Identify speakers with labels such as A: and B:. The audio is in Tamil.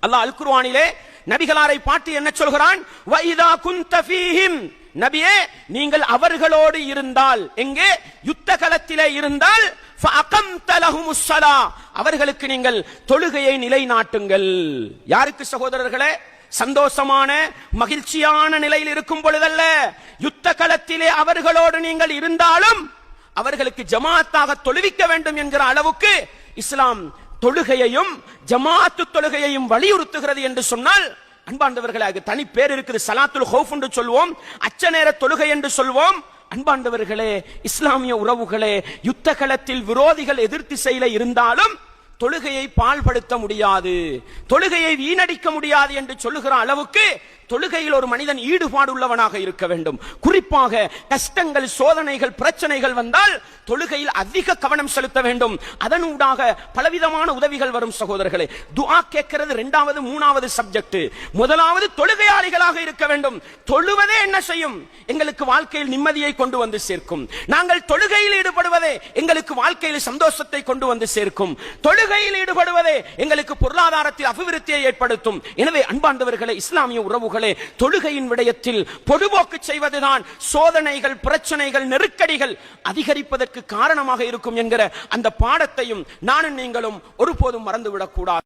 A: அல்லாஹ் அல் குர்ஆனிலே நபிகளாரை பார்த்து என்ன சொல்கிறான்? வைதா குன்த ஃபீஹிம், நபியே நீங்கள் அவர்களோடு இருந்தால், எங்கே? யுத்த களத்திலே இருந்தால், ஃபஅகம்த லஹுமுஸ் ஸலா, அவர்களுக்கு நீங்கள் தொழுகையை நிலைநாட்டுங்கள். யாருக்கு சகோதரர்களே? சந்தோஷமான மகிழ்ச்சியான நிலையில் இருக்கும் பொழுதல்ல, யுத்த களத்திலே அவர்களோடு நீங்கள் இருந்தாலும் அவர்களுக்கு ஜமாத்தாக தொழுவிக்க வேண்டும் என்கிற அளவுக்கு இஸ்லாம் தொழுகையையும் ஜமாத்து தொழுகையையும் வலியுறுத்துகிறது என்று சொன்னால், அன்பாண்டவர்களே, அது தனி பேர் இருக்குது. ஸலாத்துல் ஹௌஃப் என்று சொல்வோம், அச்ச நேர தொழுகை என்று சொல்வோம். அன்பாண்டவர்களே, இஸ்லாமிய உறவுகளே, யுத்த களத்தில் விரோதிகள் எதிர்த்திசையில இருந்தாலும் தொழுகையை பாழ்படுத்த முடியாது, தொழுகையை வீணடிக்க முடியாது என்று சொல்லுகிற அளவுக்கு தொழுகையில் ஒரு மனிதன் ஈடுபாடு உள்ளவனாக இருக்க வேண்டும். குறிப்பாக கஷ்டங்கள், சோதனைகள், பிரச்சனைகள் வந்தால் தொழுகையில் அதிக கவனம் செலுத்த வேண்டும். அதனூடாக பலவிதமான உதவிகள் வரும் சகோதரர்களே. துஆ கேட்கிறது இரண்டாவது மூணாவது சப்ஜெக்ட். முதலாவது தொழுகையாளிகளாக இருக்க வேண்டும். தொழுவதே என்ன செய்யும்? எங்களுக்கு வாழ்க்கையில் நிம்மதியை கொண்டு வந்து சேர்க்கும். நாங்கள் தொழுகையில் ஈடுபடுவதே எங்களுக்கு வாழ்க்கையில் சந்தோஷத்தை கொண்டு வந்து சேர்க்கும். தொழுகையில் ஈடுபடுவதே எங்களுக்கு பொருளாதாரத்தில் அபிவிருத்தியை ஏற்படுத்தும். எனவே அன்பாண்டவர்களே, இஸ்லாமிய உறவுகள், தொழுகையின் விடயத்தில் பொதுபோக்கு செய்வதுதான் சோதனைகள், பிரச்சனைகள், நெருக்கடிகள் அதிகரிப்பதற்கு காரணமாக இருக்கும் என்கிற அந்த பாடத்தையும் நானும் நீங்களும் ஒருபோதும் மறந்துவிடக் கூடாது.